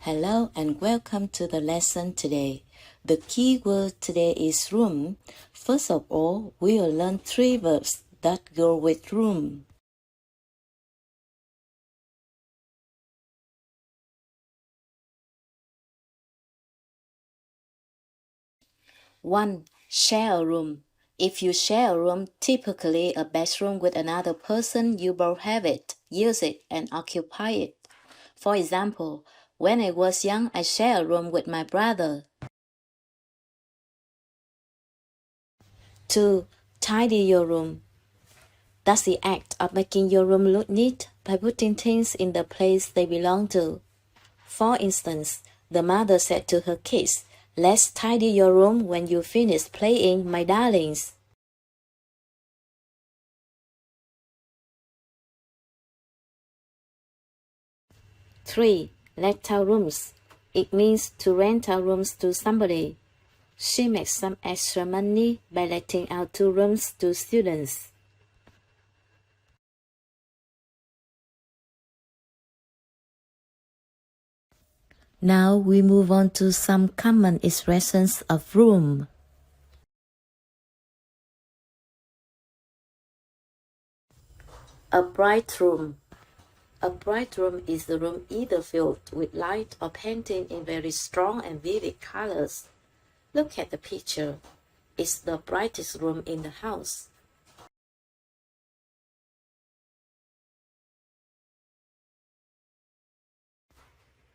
Hello and welcome to the lesson today. The key word today is room. First of all, we will learn 3 verbs that go with room. One, share a room. If you share a room, typically a bedroom with another person, you both have it, use it, and occupy it. For example, when I was young, I shared a room with my brother. 2. Tidy your room. That's the act of making your room look neat by putting things in the place they belong to. For instance, the mother said to her kids, "Let's tidy your room when you finish playing, my darlings." Three, let out rooms. It means to rent out rooms to somebody. She makes some extra money by letting out 2 rooms to students. Now we move on to some common expressions of room. A bright room. A bright room is the room either filled with light or painted in very strong and vivid colors. Look at the picture. It's the brightest room in the house.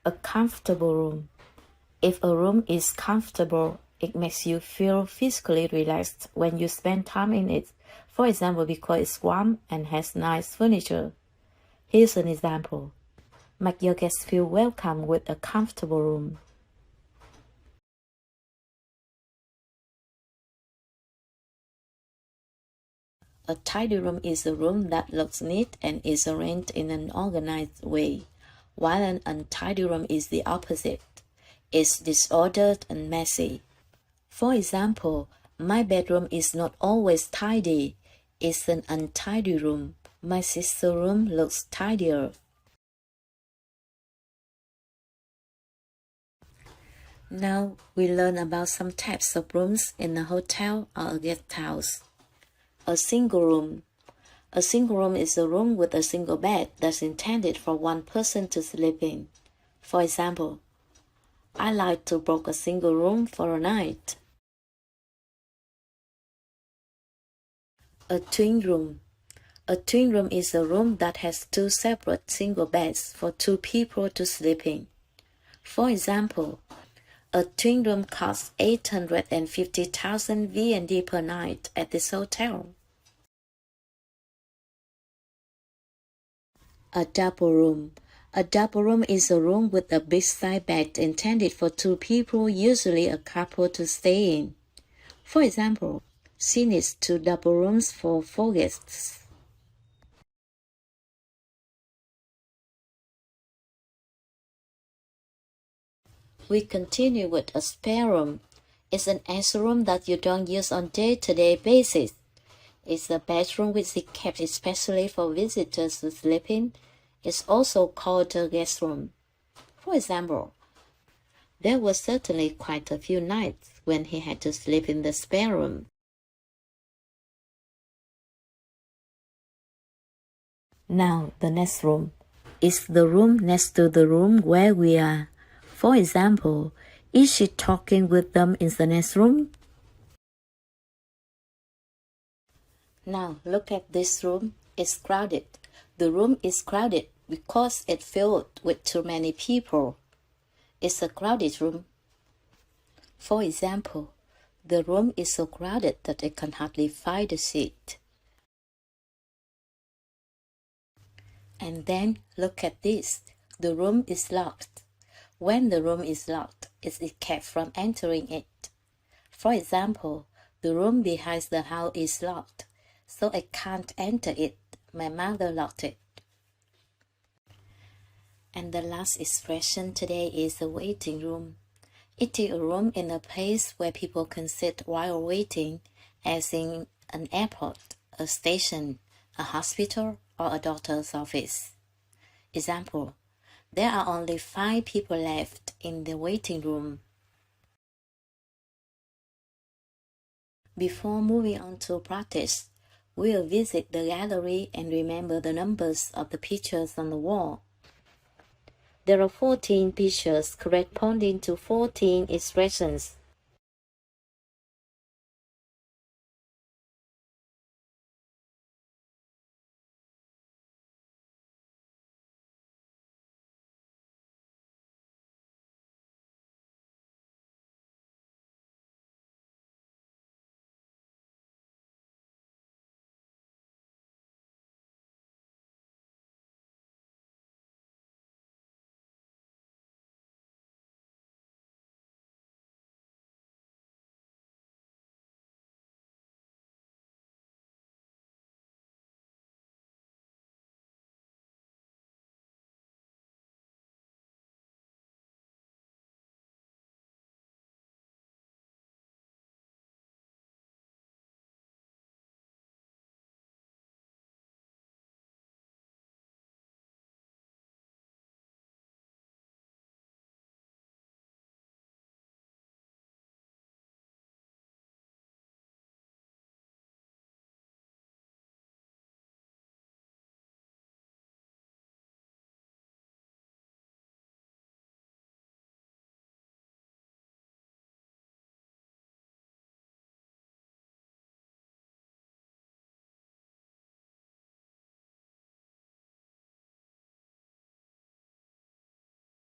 A comfortable room. If a room is comfortable, it makes you feel physically relaxed when you spend time in it. For example, because it's warm and has nice furniture. Here's an example. Make your guests feel welcome with a comfortable room. A tidy room is a room that looks neat and is arranged in an organized way, while an untidy room is the opposite. It's disordered and messy. For example, my bedroom is not always tidy. It's an untidy room. My sister's room looks tidier. Now we learn about some types of rooms in a hotel or a guest house. A single room. A single room is a room with a single bed that's intended for one person to sleep in. For example, I like to book a single room for a night. A twin room. A twin room is a room that has 2 separate single beds for 2 people to sleep in. For example, a twin room costs 850,000 VND per night at this hotel. A double room. A double room is a room with a big side bed intended for 2 people, usually a couple, to stay in. For example, she needs 2 double rooms for 4 guests. We continue with a spare room. It's an extra room that you don't use on day-to-day basis. It's a bedroom which is kept especially for visitors to sleep in. It's also called a guest room. For example, there were certainly quite a few nights when he had to sleep in the spare room. Now, the next room is the room next to the room where we are. For example, is she talking with them in the next room? Now, look at this room. It's crowded. The room is crowded because it's filled with too many people. It's a crowded room. For example, the room is so crowded that I can hardly find a seat. And then, look at this. The room is locked. When the room is locked, it's kept from entering it. For example, the room behind the house is locked, so I can't enter it. My mother locked it. And the last expression today is a waiting room. It is a room in a place where people can sit while waiting, as in an airport, a station, a hospital, or a doctor's office. Example, There are only 5 people left in the waiting room. Before moving on to practice, we'll visit the gallery and remember the numbers of the pictures on the wall. There are 14 pictures corresponding to 14 expressions.